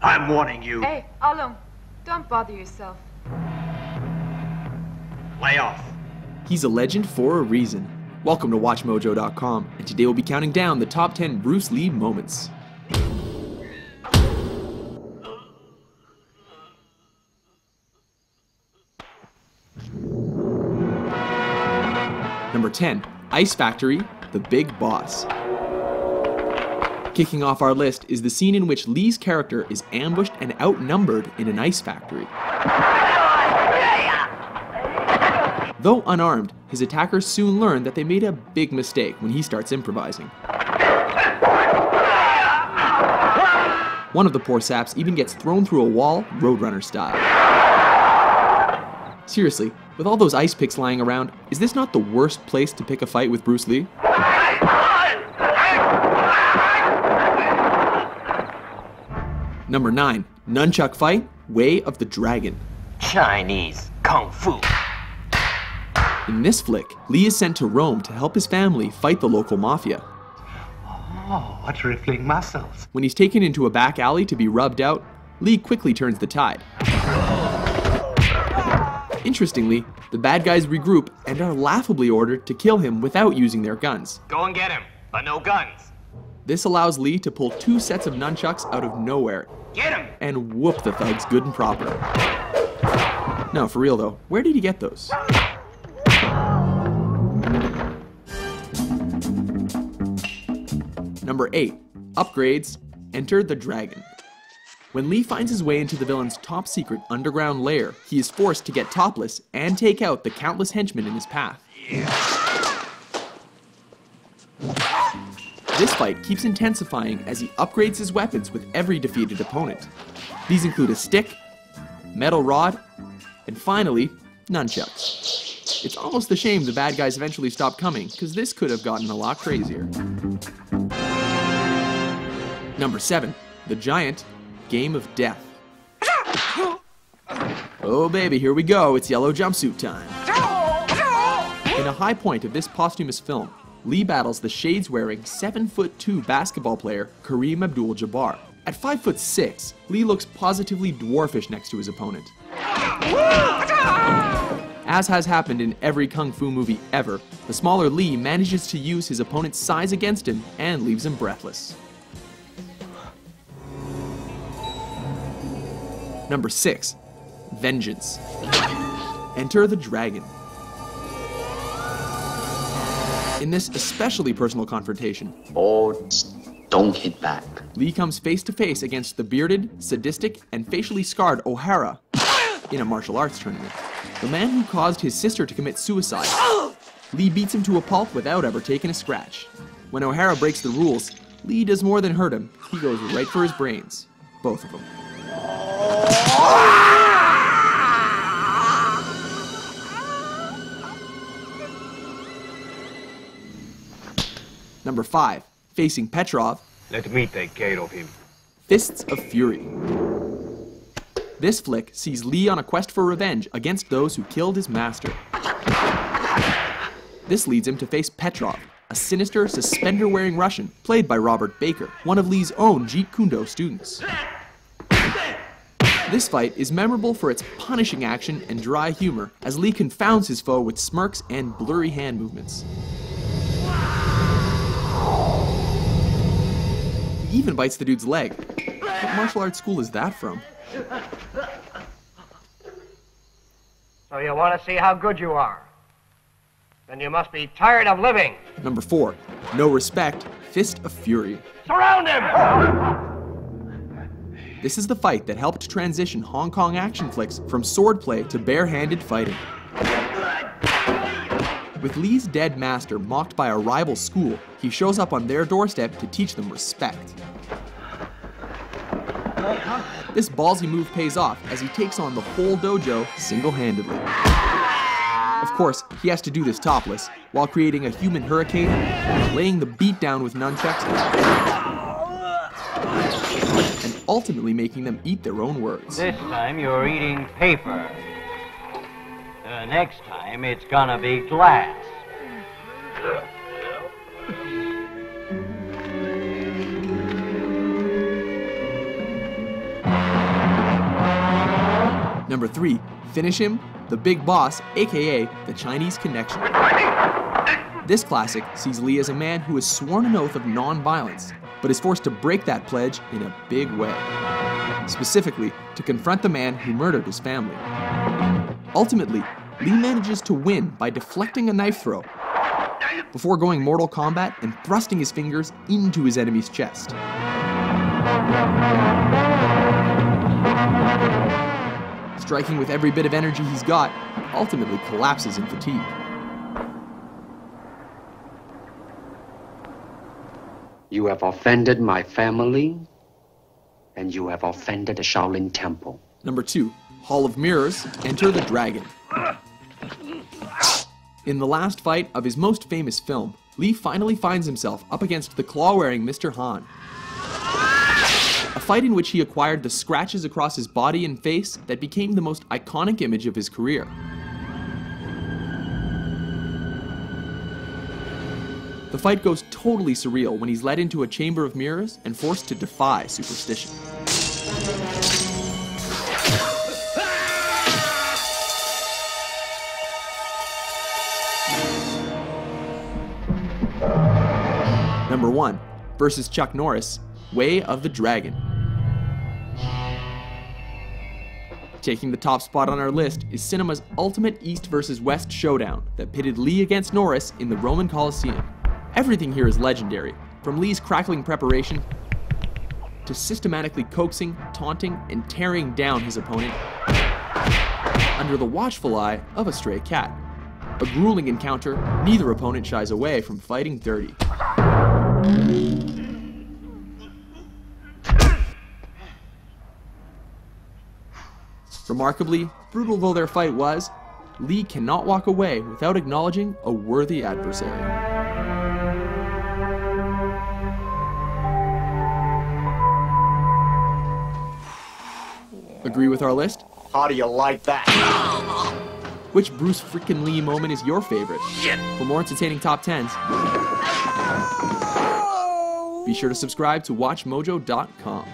I'm warning you. Hey, Alum, don't bother yourself. Lay off. He's a legend for a reason. Welcome to WatchMojo.com, and today we'll be counting down the top 10 Bruce Lee moments. Number 10, Ice Factory, The Big Boss. Kicking off our list is the scene in which Lee's character is ambushed and outnumbered in an ice factory. Though unarmed, his attackers soon learn that they made a big mistake when he starts improvising. One of the poor saps even gets thrown through a wall, Roadrunner style. Seriously, with all those ice picks lying around, is this not the worst place to pick a fight with Bruce Lee? Number 9, Nunchuck Fight, Way of the Dragon. Chinese Kung Fu. In this flick, Lee is sent to Rome to help his family fight the local mafia. Oh, what rippling muscles. When he's taken into a back alley to be rubbed out, Lee quickly turns the tide. Interestingly, the bad guys regroup and are laughably ordered to kill him without using their guns. Go and get him, but no guns. This allows Lee to pull 2 sets of nunchucks out of nowhere. Get him! And whoop the thugs good and proper. No, for real though, where did he get those? Number 8, Upgrades, Enter the Dragon. When Lee finds his way into the villain's top secret underground lair, he is forced to get topless and take out the countless henchmen in his path. This fight keeps intensifying as he upgrades his weapons with every defeated opponent. These include a stick, metal rod, and finally, nunchucks. It's almost a shame the bad guys eventually stopped coming, because this could have gotten a lot crazier. Number 7, The Giant, Game of Death. Oh baby, here we go, it's yellow jumpsuit time. In a high point of this posthumous film, Lee battles the shades-wearing 7'2" basketball player Kareem Abdul-Jabbar. At 5'6", Lee looks positively dwarfish next to his opponent. As has happened in every kung fu movie ever, the smaller Lee manages to use his opponent's size against him and leaves him breathless. Number 6, Vengeance. Enter the Dragon. In this especially personal confrontation, don't hit back. Lee comes face to face against the bearded, sadistic, and facially scarred O'Hara in a martial arts tournament. The man who caused his sister to commit suicide. Lee beats him to a pulp without ever taking a scratch. When O'Hara breaks the rules, Lee does more than hurt him, he goes right for his brains. Both of them. Number 5, facing Petrov. Let me take care of him. Fists of Fury. This flick sees Lee on a quest for revenge against those who killed his master. This leads him to face Petrov, a sinister, suspender-wearing Russian played by Robert Baker, one of Lee's own Jeet Kune Do students. This fight is memorable for its punishing action and dry humor, as Lee confounds his foe with smirks and blurry hand movements. He even bites the dude's leg. What martial arts school is that from? So you want to see how good you are? Then you must be tired of living. Number 4, No Respect, Fist of Fury. Surround him! This is the fight that helped transition Hong Kong action flicks from swordplay to bare-handed fighting. With Lee's dead master mocked by a rival school, he shows up on their doorstep to teach them respect. This ballsy move pays off as he takes on the whole dojo single-handedly. Of course, he has to do this topless, while creating a human hurricane, laying the beat down with nunchucks, and ultimately making them eat their own words. This time you're eating paper. Next time it's gonna be glass. Number 3, Finish Him, The Big Boss, aka The Chinese Connection. This classic sees Li as a man who has sworn an oath of non-violence, but is forced to break that pledge in a big way. Specifically, to confront the man who murdered his family. Ultimately, Li manages to win by deflecting a knife throw, before going Mortal Kombat and thrusting his fingers into his enemy's chest. Striking with every bit of energy he's got, he ultimately collapses in fatigue. You have offended my family, and you have offended the Shaolin Temple. Number 2, Hall of Mirrors, Enter the Dragon. In the last fight of his most famous film, Li finally finds himself up against the claw-wearing Mr. Han. A fight in which he acquired the scratches across his body and face that became the most iconic image of his career. The fight goes totally surreal when he's led into a chamber of mirrors and forced to defy superstition. Number 1, versus Chuck Norris, Way of the Dragon. Taking the top spot on our list is cinema's ultimate East versus West showdown that pitted Li against Norris in the Roman Colosseum. Everything here is legendary, from Li's crackling preparation to systematically coaxing, taunting, and tearing down his opponent under the watchful eye of a stray cat. A grueling encounter, neither opponent shies away from fighting dirty. Remarkably, brutal though their fight was, Li cannot walk away without acknowledging a worthy adversary. Agree with our list? How do you like that? Which Bruce freaking Lee moment is your favorite? For more entertaining top 10s, be sure to subscribe to WatchMojo.com.